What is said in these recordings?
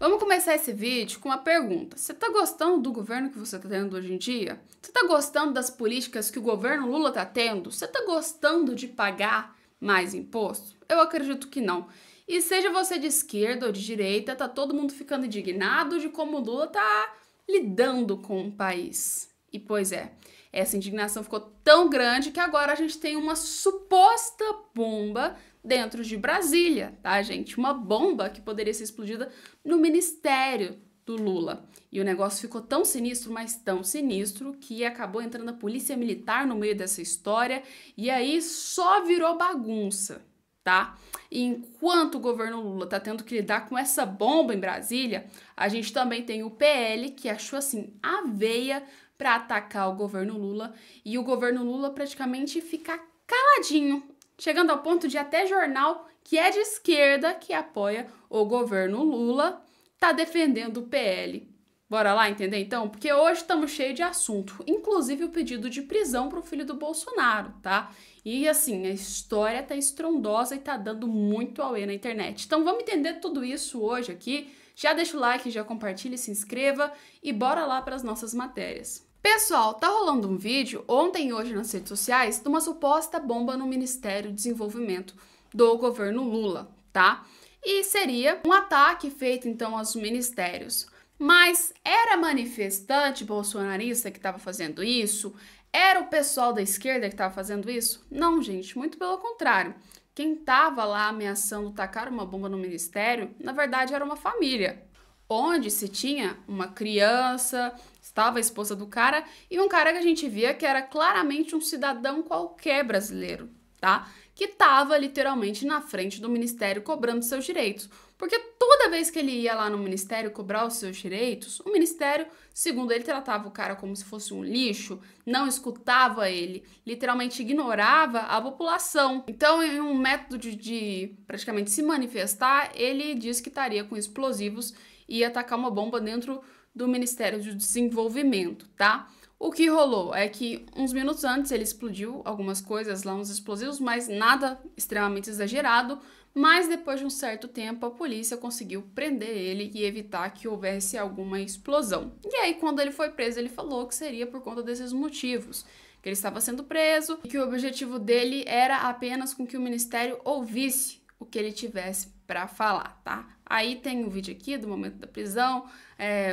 Vamos começar esse vídeo com uma pergunta. Você tá gostando do governo que você tá tendo hoje em dia? Você tá gostando das políticas que o governo Lula tá tendo? Você tá gostando de pagar mais imposto? Eu acredito que não. E seja você de esquerda ou de direita, tá todo mundo ficando indignado de como o Lula tá lidando com o país. E pois é, essa indignação ficou tão grande que agora a gente tem uma suposta bomba dentro de Brasília, tá, gente? Uma bomba que poderia ser explodida no ministério do Lula. E o negócio ficou tão sinistro, mas tão sinistro, que acabou entrando a polícia militar no meio dessa história e aí só virou bagunça, tá? E enquanto o governo Lula tá tendo que lidar com essa bomba em Brasília, a gente também tem o PL, que achou assim a veia para atacar o governo Lula, e o governo Lula praticamente ficar caladinho, chegando ao ponto de até jornal que é de esquerda, que apoia o governo Lula, tá defendendo o PL. Bora lá entender então? Porque hoje estamos cheios de assunto, inclusive o pedido de prisão para o filho do Bolsonaro, tá? E assim, a história tá estrondosa e tá dando muito auê na internet. Então vamos entender tudo isso hoje aqui. Já deixa o like, já compartilha, se inscreva e bora lá para as nossas matérias. Pessoal, tá rolando um vídeo ontem e hoje nas redes sociais de uma suposta bomba no Ministério do Desenvolvimento do governo Lula, tá? E seria um ataque feito então aos ministérios. Mas era manifestante bolsonarista que estava fazendo isso? Era o pessoal da esquerda que estava fazendo isso? Não, gente, muito pelo contrário. Quem estava lá ameaçando tacar uma bomba no ministério, na verdade, era uma família, onde se tinha uma criança, estava a esposa do cara, e um cara que a gente via que era claramente um cidadão qualquer brasileiro, tá? Que estava literalmente na frente do ministério cobrando seus direitos. Porque toda vez que ele ia lá no ministério cobrar os seus direitos, o ministério, segundo ele, tratava o cara como se fosse um lixo, não escutava ele, literalmente ignorava a população. Então, em um método de praticamente se manifestar, ele disse que estaria com explosivos e ia atacar uma bomba dentro do Ministério do Desenvolvimento, tá? O que rolou é que uns minutos antes ele explodiu algumas coisas lá, uns explosivos, mas nada extremamente exagerado. Mas depois de um certo tempo a polícia conseguiu prender ele e evitar que houvesse alguma explosão. E aí quando ele foi preso ele falou que seria por conta desses motivos, que ele estava sendo preso e que o objetivo dele era apenas com que o ministério ouvisse o que ele tivesse para falar, tá? Aí tem o vídeo aqui do momento da prisão,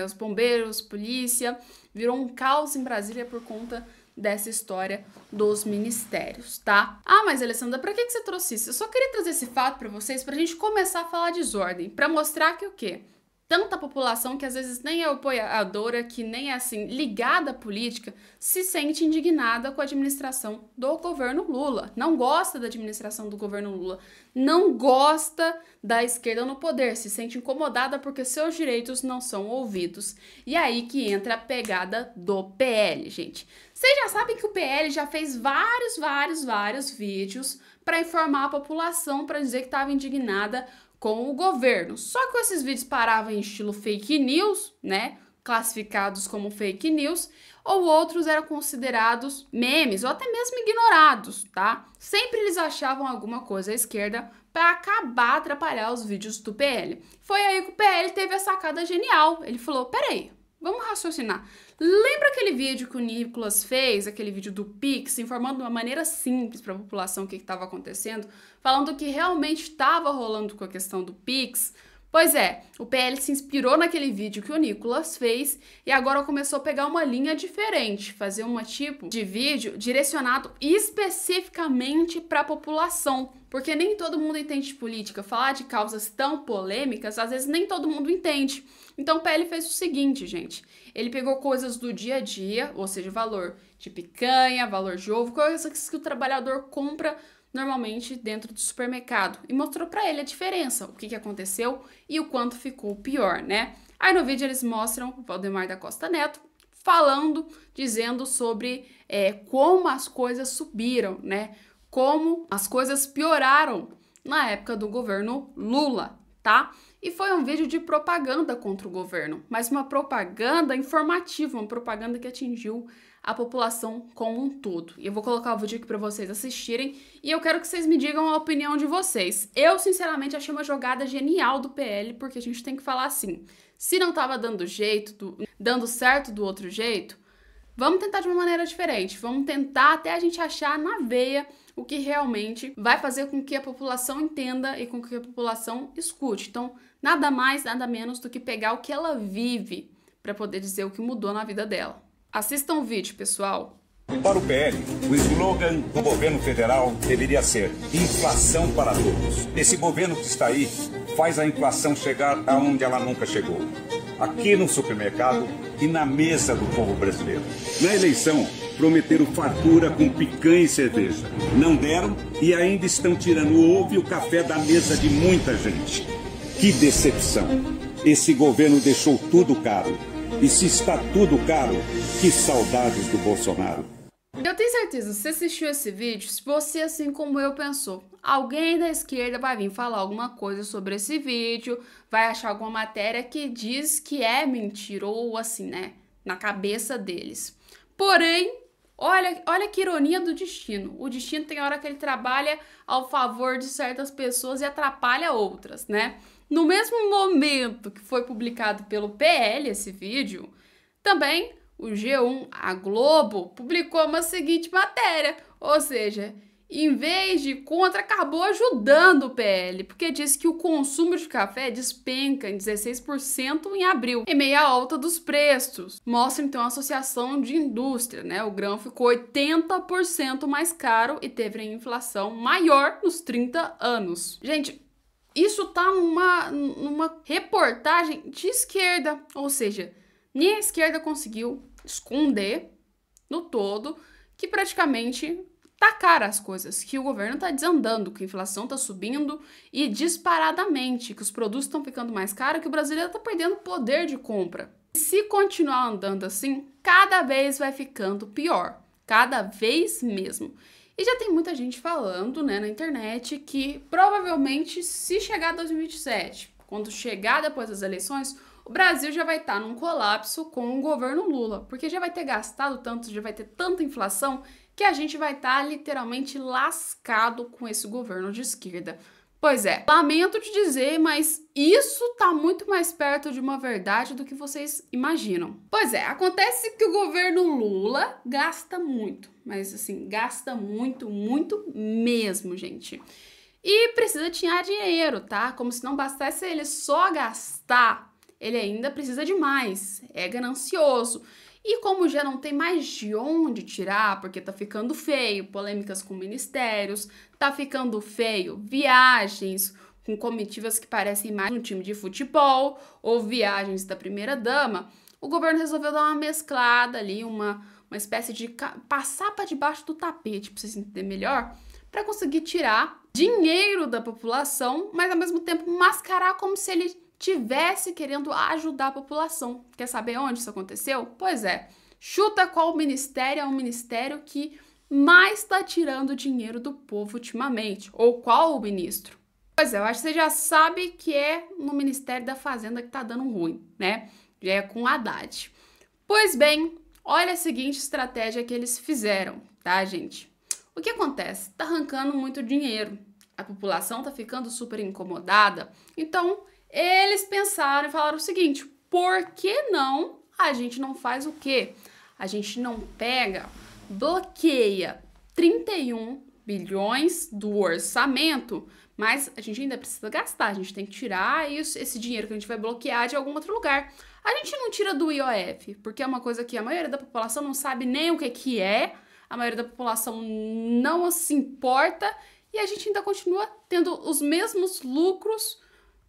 os bombeiros, polícia, virou um caos em Brasília por conta dessa história dos ministérios, tá? Ah, mas Alessandra, pra que você trouxe isso? Eu só queria trazer esse fato pra vocês pra gente começar a falar de desordem, pra mostrar que o quê? Tanta população que às vezes nem é apoiadora, que nem é assim ligada à política, se sente indignada com a administração do governo Lula. Não gosta da administração do governo Lula. Não gosta da esquerda no poder. Se sente incomodada porque seus direitos não são ouvidos. E aí que entra a pegada do PL, gente. Vocês já sabem que o PL já fez vários vídeos para informar a população, para dizer que estava indignada com o governo. Só que esses vídeos paravam em estilo fake news, né? Classificados como fake news, ou outros eram considerados memes, ou até mesmo ignorados, tá? Sempre eles achavam alguma coisa à esquerda para acabar, atrapalhar os vídeos do PL. Foi aí que o PL teve a sacada genial. Ele falou, peraí, vamos raciocinar. Lembra aquele vídeo que o Nicolas fez, aquele vídeo do Pix, informando de uma maneira simples para a população o que estava acontecendo, falando que realmente estava rolando com a questão do Pix? Pois é, o PL se inspirou naquele vídeo que o Nicolas fez e agora começou a pegar uma linha diferente, fazer um tipo de vídeo direcionado especificamente para a população, porque nem todo mundo entende de política. Falar de causas tão polêmicas, às vezes nem todo mundo entende. Então o PL fez o seguinte, gente, ele pegou coisas do dia a dia, ou seja, valor de picanha, valor de ovo, coisas que o trabalhador compra normalmente dentro do supermercado, e mostrou para ele a diferença, o que aconteceu e o quanto ficou pior, né? Aí no vídeo eles mostram o Valdemar da Costa Neto falando, dizendo sobre como as coisas subiram, né? Como as coisas pioraram na época do governo Lula, tá? E foi um vídeo de propaganda contra o governo, mas uma propaganda informativa, uma propaganda que atingiu a população como um todo. E eu vou colocar o vídeo aqui para vocês assistirem e eu quero que vocês me digam a opinião de vocês. Eu, sinceramente, achei uma jogada genial do PL, porque a gente tem que falar assim, se não tava dando dando certo do outro jeito, vamos tentar de uma maneira diferente, vamos tentar até a gente achar na veia o que realmente vai fazer com que a população entenda e com que a população escute. Então, nada mais, nada menos do que pegar o que ela vive para poder dizer o que mudou na vida dela. Assistam o vídeo, pessoal. Para o PL, o slogan do governo federal deveria ser inflação para todos. Esse governo que está aí faz a inflação chegar aonde ela nunca chegou. Aqui no supermercado e na mesa do povo brasileiro. Na eleição, prometeram fartura com picanha e cerveja. Não deram e ainda estão tirando o ovo e o café da mesa de muita gente. Que decepção! Esse governo deixou tudo caro. E se está tudo caro, que saudades do Bolsonaro. Eu tenho certeza, se você assistiu esse vídeo, se você, assim como eu, pensou, alguém da esquerda vai vir falar alguma coisa sobre esse vídeo, vai achar alguma matéria que diz que é mentira, ou assim, né, na cabeça deles. Porém, olha que ironia do destino. O destino tem hora que ele trabalha ao favor de certas pessoas e atrapalha outras, né? No mesmo momento que foi publicado pelo PL esse vídeo, também o G1, a Globo, publicou uma seguinte matéria, ou seja, em vez de contra, acabou ajudando o PL, porque diz que o consumo de café despenca em 16% em abril, em meio à alta dos preços. Mostra então a associação de indústria, né? O grão ficou 80% mais caro e teve a inflação maior nos 30 anos. Gente, isso tá numa reportagem de esquerda, ou seja, nem a esquerda conseguiu esconder no todo que praticamente tá cara as coisas, que o governo tá desandando, que a inflação tá subindo e disparadamente, que os produtos estão ficando mais caros, que o brasileiro tá perdendo poder de compra. E se continuar andando assim, cada vez vai ficando pior, cada vez mesmo. E já tem muita gente falando, né, na internet que provavelmente se chegar 2027, quando chegar depois das eleições, o Brasil já vai estar num colapso com o governo Lula, porque já vai ter gastado tanto, já vai ter tanta inflação que a gente vai estar literalmente lascado com esse governo de esquerda. Pois é, lamento te dizer, mas isso tá muito mais perto de uma verdade do que vocês imaginam. Pois é, acontece que o governo Lula gasta muito, mas assim, gasta muito, muito mesmo, gente. E precisa tirar dinheiro, tá? Como se não bastasse ele só gastar, ele ainda precisa de mais, é ganancioso. E como já não tem mais de onde tirar, porque tá ficando feio, polêmicas com ministérios, tá ficando feio, viagens com comitivas que parecem mais um time de futebol, ou viagens da primeira-dama, o governo resolveu dar uma mesclada ali, uma espécie de passar para debaixo do tapete, para vocês entenderem melhor, para conseguir tirar dinheiro da população, mas ao mesmo tempo mascarar como se ele tivesse querendo ajudar a população. Quer saber onde isso aconteceu? Pois é, chuta qual ministério é o ministério que mais está tirando dinheiro do povo ultimamente, ou qual o ministro? Pois é, eu acho que você já sabe que é no Ministério da Fazenda que tá dando ruim, né? Já é com Haddad. Pois bem, olha a seguinte estratégia que eles fizeram, tá, gente? O que acontece? Tá arrancando muito dinheiro, a população tá ficando super incomodada, então eles pensaram e falaram o seguinte: por que não a gente não faz o quê? A gente não pega, bloqueia 31 bilhões do orçamento, mas a gente ainda precisa gastar, a gente tem que tirar isso, esse dinheiro que a gente vai bloquear de algum outro lugar. A gente não tira do IOF, porque é uma coisa que a maioria da população não sabe nem o que é, a maioria da população não se importa e a gente ainda continua tendo os mesmos lucros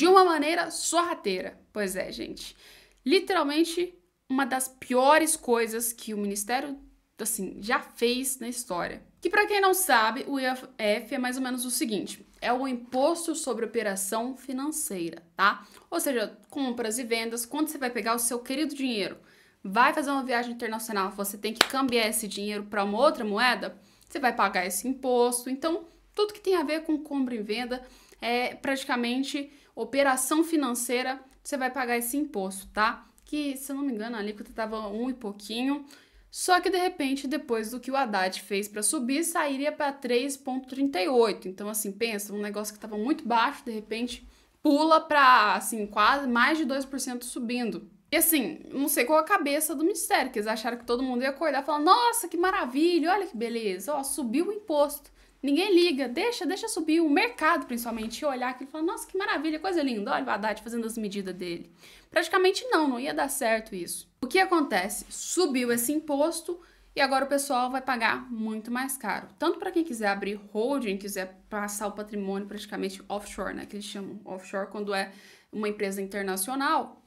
de uma maneira sorrateira. Pois é, gente. Literalmente, uma das piores coisas que o Ministério, assim, já fez na história. Que, para quem não sabe, o IOF é mais ou menos o seguinte: é o Imposto sobre Operação Financeira, tá? Ou seja, compras e vendas, quando você vai pegar o seu querido dinheiro, vai fazer uma viagem internacional, você tem que cambiar esse dinheiro para uma outra moeda, você vai pagar esse imposto. Então, tudo que tem a ver com compra e venda é praticamente operação financeira, você vai pagar esse imposto, tá? Que, se eu não me engano, a alíquota tava 1 e pouquinho. Só que, de repente, depois do que o Haddad fez para subir, sairia para 3,38. Então, assim, pensa, um negócio que estava muito baixo, de repente, pula para, assim, quase mais de 2% subindo. E, assim, não sei qual a cabeça do Ministério, que eles acharam que todo mundo ia acordar falando, nossa, que maravilha, olha que beleza, ó, subiu o imposto. Ninguém liga, deixa subir, o mercado, principalmente, ia olhar aquilo e falar, nossa, que maravilha, coisa linda, olha o Haddad fazendo as medidas dele. Praticamente não ia dar certo isso. O que acontece? Subiu esse imposto e agora o pessoal vai pagar muito mais caro. Tanto para quem quiser abrir holding, quiser passar o patrimônio praticamente offshore, né? Que eles chamam offshore quando é uma empresa internacional,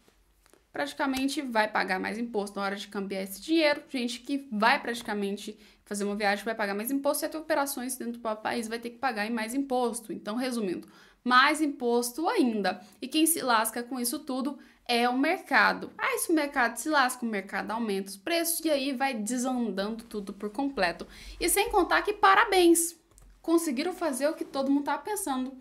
praticamente vai pagar mais imposto na hora de cambiar esse dinheiro. Gente que vai praticamente fazer uma viagem vai pagar mais imposto e até operações dentro do país vai ter que pagar mais imposto. Então, resumindo, mais imposto ainda. E quem se lasca com isso tudo é o mercado. Aí se o mercado se lasca, o mercado aumenta os preços e aí vai desandando tudo por completo. E sem contar que parabéns, conseguiram fazer o que todo mundo estava pensando.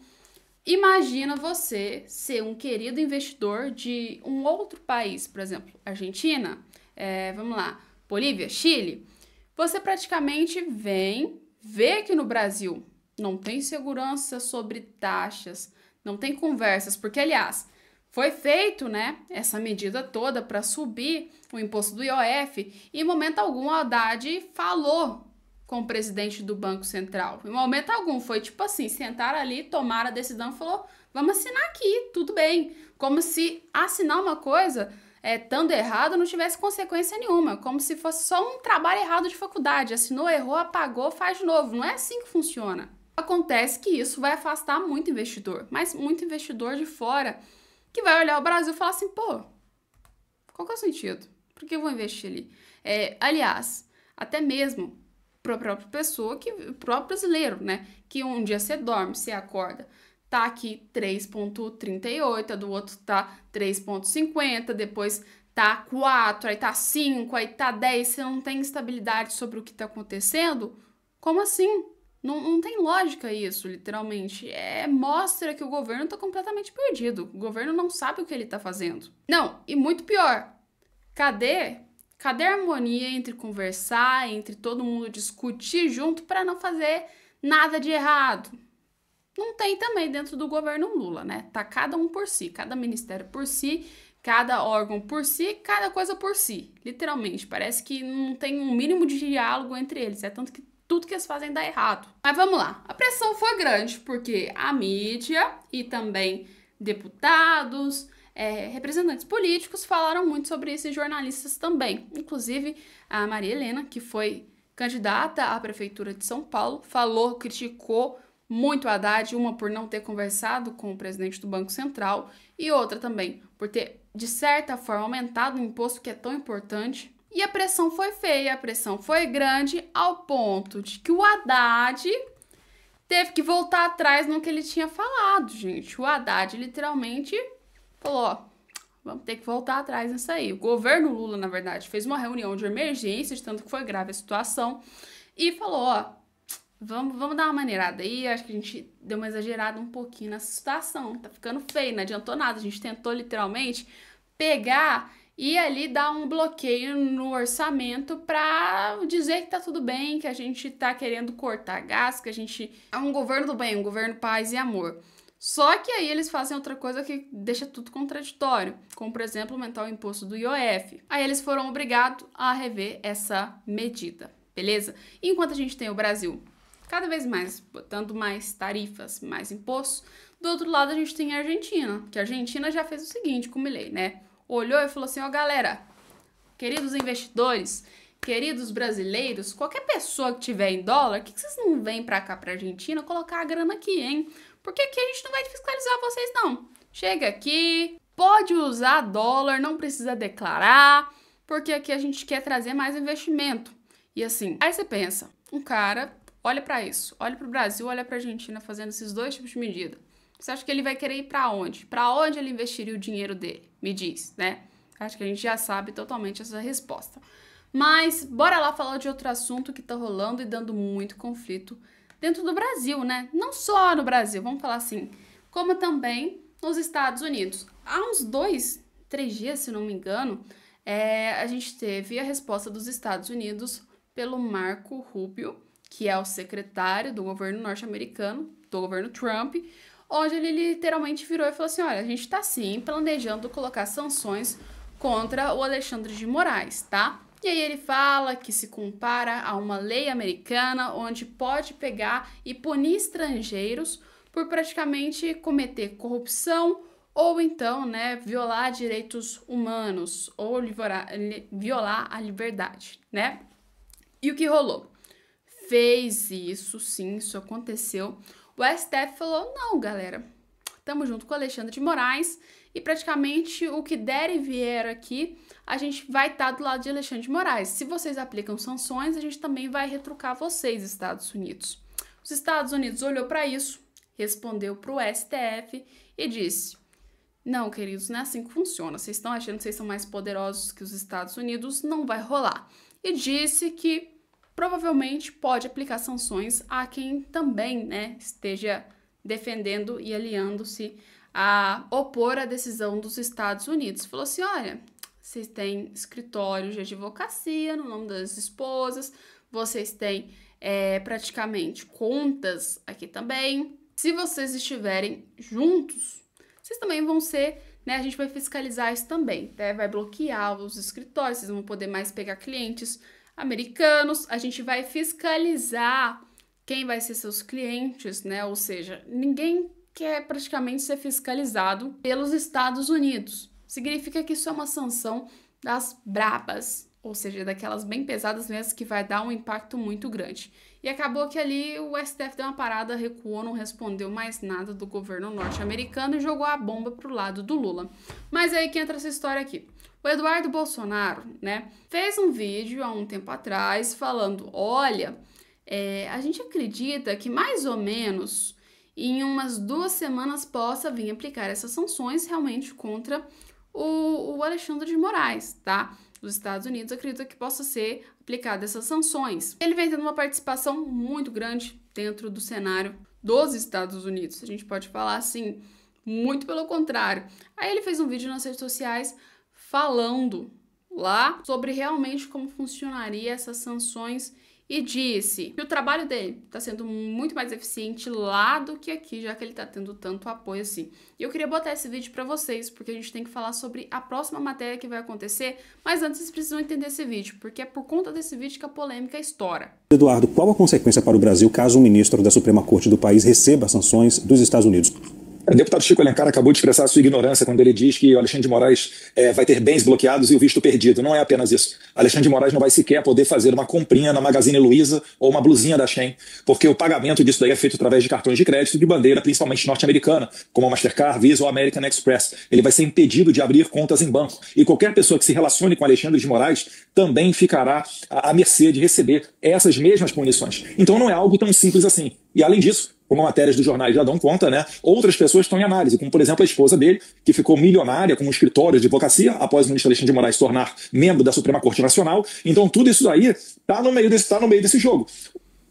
Imagina você ser um querido investidor de um outro país, por exemplo, Argentina, vamos lá, Bolívia, Chile. Você praticamente vem ver que no Brasil não tem segurança sobre taxas, não tem conversas, porque, aliás, foi feito, né, essa medida toda para subir o imposto do IOF e em momento algum a Haddad falou com o presidente do Banco Central. Em momento algum, foi tipo assim, sentaram ali, tomaram a decisão e falou, vamos assinar aqui, tudo bem. Como se assinar uma coisa, estando errado, não tivesse consequência nenhuma. Como se fosse só um trabalho errado de faculdade. Assinou, errou, apagou, faz de novo. Não é assim que funciona. Acontece que isso vai afastar muito investidor, mas muito investidor de fora que vai olhar o Brasil e falar assim, pô, qual que é o sentido? Por que eu vou investir ali? Aliás, até mesmo para a própria pessoa, o próprio brasileiro, né? Que um dia você dorme, você acorda, tá aqui 3,38, a do outro tá 3,50, depois tá 4, aí tá 5, aí tá 10, você não tem estabilidade sobre o que tá acontecendo? Como assim? Não tem lógica isso, literalmente. Mostra que o governo tá completamente perdido. O governo não sabe o que ele tá fazendo. Não, e muito pior. Cadê a harmonia entre conversar, entre todo mundo discutir junto para não fazer nada de errado? Não tem também dentro do governo Lula, né? Tá cada um por si, cada ministério por si, cada órgão por si, cada coisa por si. Literalmente, parece que não tem um mínimo de diálogo entre eles. É tanto que tudo que eles fazem dá errado. Mas vamos lá. A pressão foi grande porque a mídia e também deputados, representantes políticos falaram muito sobre isso e jornalistas também. Inclusive, a Maria Helena, que foi candidata à prefeitura de São Paulo, criticou muito a Haddad, uma por não ter conversado com o presidente do Banco Central e outra também por ter, de certa forma, aumentado o imposto que é tão importante. E a pressão foi feia, a pressão foi grande, ao ponto de que o Haddad teve que voltar atrás no que ele tinha falado, gente. O Haddad literalmente falou, ó, vamos ter que voltar atrás nisso aí. O governo Lula, na verdade, fez uma reunião de emergência, de tanto que foi grave a situação, e falou, ó, vamos dar uma maneirada aí, acho que a gente deu uma exagerada um pouquinho nessa situação, tá ficando feio, não adiantou nada, a gente tentou literalmente pegar e ali dar um bloqueio no orçamento para dizer que tá tudo bem, que a gente tá querendo cortar gás, que a gente é um governo do bem, um governo paz e amor. Só que aí eles fazem outra coisa que deixa tudo contraditório, como, por exemplo, aumentar o imposto do IOF. Aí eles foram obrigados a rever essa medida, beleza? E enquanto a gente tem o Brasil cada vez mais botando mais tarifas, mais impostos, do outro lado a gente tem a Argentina, que a Argentina já fez o seguinte com o Milei, né? Olhou e falou assim, ó, galera, queridos investidores, queridos brasileiros, qualquer pessoa que tiver em dólar, que vocês não vêm pra cá, pra Argentina, colocar a grana aqui, hein? Porque aqui a gente não vai fiscalizar vocês, não. Chega aqui, pode usar dólar, não precisa declarar, porque aqui a gente quer trazer mais investimento. E assim, aí você pensa, um cara olha pra isso, olha pro Brasil, olha pra Argentina fazendo esses dois tipos de medida. Você acha que ele vai querer ir pra onde? Pra onde ele investiria o dinheiro dele? Me diz, né? Acho que a gente já sabe totalmente essa resposta. Mas bora lá falar de outro assunto que tá rolando e dando muito conflito dentro do Brasil, né? Não só no Brasil, vamos falar assim, como também nos Estados Unidos. Há uns 2, 3 dias, se não me engano, a gente teve a resposta dos Estados Unidos pelo Marco Rubio, que é o secretário do governo norte-americano, do governo Trump, onde ele literalmente virou e falou assim, olha, a gente tá sim planejando colocar sanções contra o Alexandre de Moraes, tá? E aí ele fala que se compara a uma lei americana onde pode pegar e punir estrangeiros por praticamente cometer corrupção ou então, né, violar direitos humanos ou violar a liberdade, né? E o que rolou? Fez isso, sim, isso aconteceu. O STF falou, não, galera, estamos junto com o Alexandre de Moraes e praticamente o que der e vier aqui, a gente vai estar do lado de Alexandre de Moraes. Se vocês aplicam sanções, a gente também vai retrucar vocês, Estados Unidos. Os Estados Unidos olhou para isso, respondeu para o STF e disse, não, queridos, não é assim que funciona. Vocês estão achando que vocês são mais poderosos que os Estados Unidos, não vai rolar. E disse que provavelmente pode aplicar sanções a quem também, né, esteja defendendo e aliando-se a opor a decisão dos Estados Unidos. Falou assim, olha, vocês têm escritórios de advocacia no nome das esposas, vocês têm praticamente contas aqui também. Se vocês estiverem juntos, vocês também vão ser, né, a gente vai fiscalizar isso também, né, vai bloquear os escritórios, vocês vão poder mais pegar clientes americanos, a gente vai fiscalizar quem vai ser seus clientes, né? Ou seja, ninguém quer praticamente ser fiscalizado pelos Estados Unidos. Significa que isso é uma sanção das brabas, ou seja, daquelas bem pesadas mesmo que vai dar um impacto muito grande. E acabou que ali o STF deu uma parada, recuou, não respondeu mais nada do governo norte-americano e jogou a bomba pro lado do Lula. Mas aí que entra essa história aqui. O Eduardo Bolsonaro, né, fez um vídeo há um tempo atrás falando, olha, a gente acredita que mais ou menos em umas 2 semanas possa vir aplicar essas sanções realmente contra o Alexandre de Moraes, tá? Os Estados Unidos acreditam que possa ser aplicada essas sanções. Ele vem tendo uma participação muito grande dentro do cenário dos Estados Unidos. A gente pode falar assim, muito pelo contrário. Aí ele fez um vídeo nas redes sociais falando lá sobre realmente como funcionaria essas sanções e disse que o trabalho dele está sendo muito mais eficiente lá do que aqui, já que ele está tendo tanto apoio assim. E eu queria botar esse vídeo para vocês, porque a gente tem que falar sobre a próxima matéria que vai acontecer, mas antes vocês precisam entender esse vídeo, porque é por conta desse vídeo que a polêmica estoura. Eduardo, qual a consequência para o Brasil caso um ministro da Suprema Corte do país receba sanções dos Estados Unidos? O deputado Chico Alencar acabou de expressar a sua ignorância quando ele diz que o Alexandre de Moraes vai ter bens bloqueados e o visto perdido. Não é apenas isso. Alexandre de Moraes não vai sequer poder fazer uma comprinha na Magazine Luiza ou uma blusinha da Shein, porque o pagamento disso daí é feito através de cartões de crédito de bandeira, principalmente norte-americana, como a Mastercard, Visa ou American Express. Ele vai ser impedido de abrir contas em banco. E qualquer pessoa que se relacione com Alexandre de Moraes também ficará à mercê de receber essas mesmas punições. Então não é algo tão simples assim. E além disso, como matérias dos jornais já dão conta, né, outras pessoas estão em análise, como por exemplo a esposa dele, que ficou milionária com um escritório de advocacia após o ministro Alexandre de Moraes se tornar membro da Suprema Corte Nacional. Então tudo isso daí está no meio desse jogo.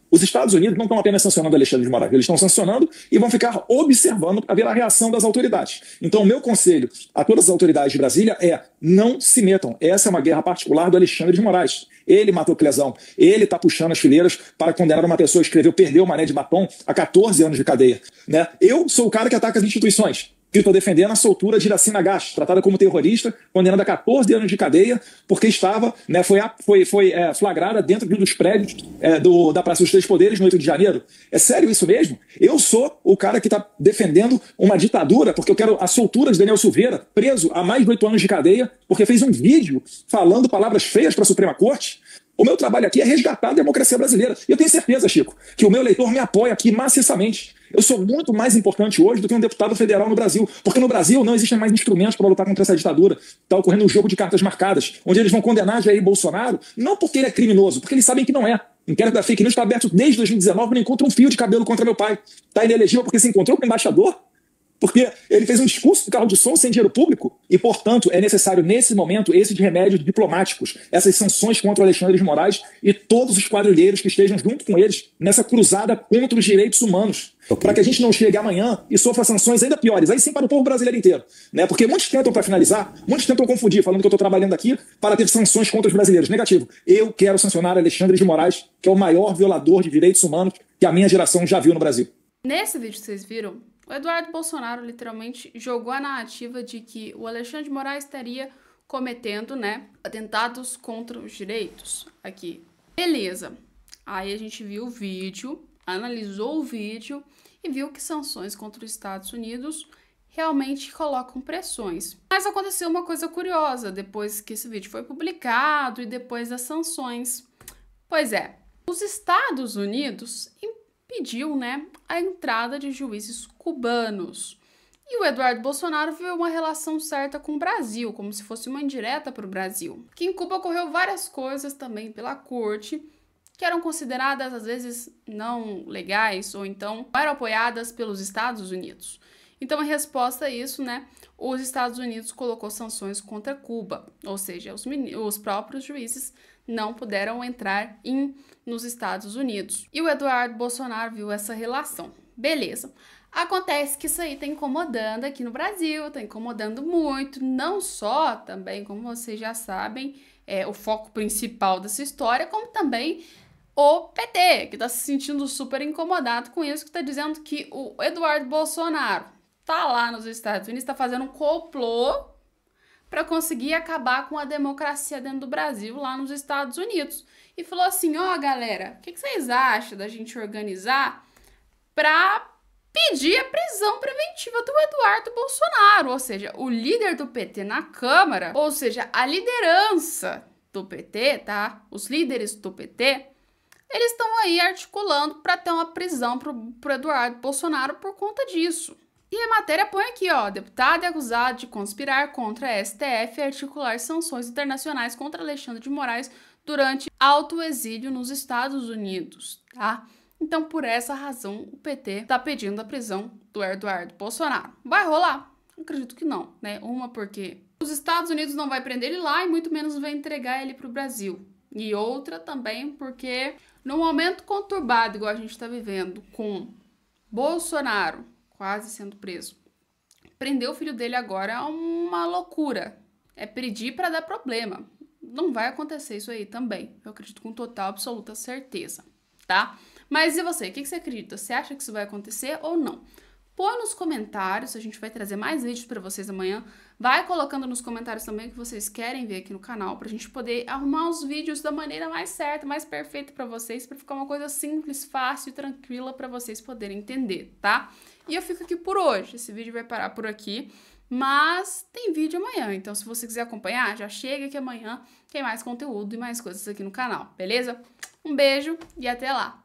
Os Estados Unidos não estão apenas sancionando Alexandre de Moraes, eles estão sancionando e vão ficar observando para ver a reação das autoridades. Então o meu conselho a todas as autoridades de Brasília é: não se metam. Essa é uma guerra particular do Alexandre de Moraes. Ele matou Clesão, ele está puxando as fileiras para condenar uma pessoa que escreveu Perdeu o Mané de Batom a 14 anos de cadeia, né? Eu sou o cara que ataca as instituições. Que estou defendendo a soltura de Iracina Gás, tratada como terrorista, condenada a 14 anos de cadeia, porque estava, né, foi flagrada dentro dos prédios da Praça dos Três Poderes no 8 de janeiro. É sério isso mesmo? Eu sou o cara que está defendendo uma ditadura, porque eu quero a soltura de Daniel Silveira, preso há mais de 8 anos de cadeia, porque fez um vídeo falando palavras feias para a Suprema Corte. O meu trabalho aqui é resgatar a democracia brasileira. E eu tenho certeza, Chico, que o meu eleitor me apoia aqui maciçamente. Eu sou muito mais importante hoje do que um deputado federal no Brasil, porque no Brasil não existem mais instrumentos para lutar contra essa ditadura. Está ocorrendo um jogo de cartas marcadas, onde eles vão condenar Jair Bolsonaro, não porque ele é criminoso, porque eles sabem que não é. O inquérito da fake news está aberto desde 2019, não encontra um fio de cabelo contra meu pai. Está inelegível porque se encontrou com o embaixador. porque ele fez um discurso do carro de som sem dinheiro público e, portanto, é necessário, nesse momento, esses remédios diplomáticos, essas sanções contra o Alexandre de Moraes e todos os quadrilheiros que estejam junto com eles nessa cruzada contra os direitos humanos. Para que a gente não chegue amanhã e sofra sanções ainda piores, aí sim para o povo brasileiro inteiro. Né? Porque muitos tentam, para finalizar, muitos tentam confundir, falando que eu estou trabalhando aqui para ter sanções contra os brasileiros. Negativo. Eu quero sancionar Alexandre de Moraes, que é o maior violador de direitos humanos que a minha geração já viu no Brasil. Nesse vídeo que vocês viram, o Eduardo Bolsonaro literalmente jogou a narrativa de que o Alexandre de Moraes estaria cometendo, né, atentados contra os direitos aqui. Beleza. Aí a gente viu o vídeo, analisou o vídeo e viu que sanções contra os Estados Unidos realmente colocam pressões. Mas aconteceu uma coisa curiosa depois que esse vídeo foi publicado e depois das sanções. Pois é, os Estados Unidos impediu, né, a entrada de juízes cubanos. E o Eduardo Bolsonaro viu uma relação certa com o Brasil, como se fosse uma indireta para o Brasil. Que em Cuba ocorreu várias coisas também pela corte, que eram consideradas, às vezes, não legais, ou então eram apoiadas pelos Estados Unidos. Então, em resposta a isso, né, os Estados Unidos colocou sanções contra Cuba, ou seja, os próprios juízes não puderam entrar nos Estados Unidos. E o Eduardo Bolsonaro viu essa relação. Beleza. Acontece que isso aí tá incomodando aqui no Brasil, tá incomodando muito, não só também, como vocês já sabem, o foco principal dessa história, como também o PT, que tá se sentindo super incomodado com isso, que tá dizendo que o Eduardo Bolsonaro tá lá nos Estados Unidos, tá fazendo um complô para conseguir acabar com a democracia dentro do Brasil, lá nos Estados Unidos. E falou assim, ó, galera, o que vocês acham da gente organizar para pedir a prisão preventiva do Eduardo Bolsonaro, ou seja, o líder do PT na Câmara, ou seja, a liderança do PT, tá? Os líderes do PT, eles estão aí articulando para ter uma prisão pro Eduardo Bolsonaro por conta disso. E a matéria põe aqui, ó, deputado é acusado de conspirar contra a STF e articular sanções internacionais contra Alexandre de Moraes durante alto exílio nos Estados Unidos, tá? Então, por essa razão, o PT tá pedindo a prisão do Eduardo Bolsonaro. Vai rolar? Acredito que não, né? Uma, porque os Estados Unidos não vai prender ele lá e muito menos vai entregar ele pro Brasil. E outra também porque num momento conturbado, igual a gente tá vivendo, com Bolsonaro quase sendo preso, prender o filho dele agora é uma loucura. É pedir para dar problema. Não vai acontecer isso aí também. Eu acredito com total, absoluta certeza, tá? Mas e você? O que você acredita? Você acha que isso vai acontecer ou não? Põe nos comentários, a gente vai trazer mais vídeos para vocês amanhã. Vai colocando nos comentários também o que vocês querem ver aqui no canal, pra gente poder arrumar os vídeos da maneira mais certa, mais perfeita para vocês, para ficar uma coisa simples, fácil e tranquila para vocês poderem entender, tá? E eu fico aqui por hoje. Esse vídeo vai parar por aqui, mas tem vídeo amanhã. Então, se você quiser acompanhar, já chega que amanhã tem mais conteúdo e mais coisas aqui no canal, beleza? Um beijo e até lá!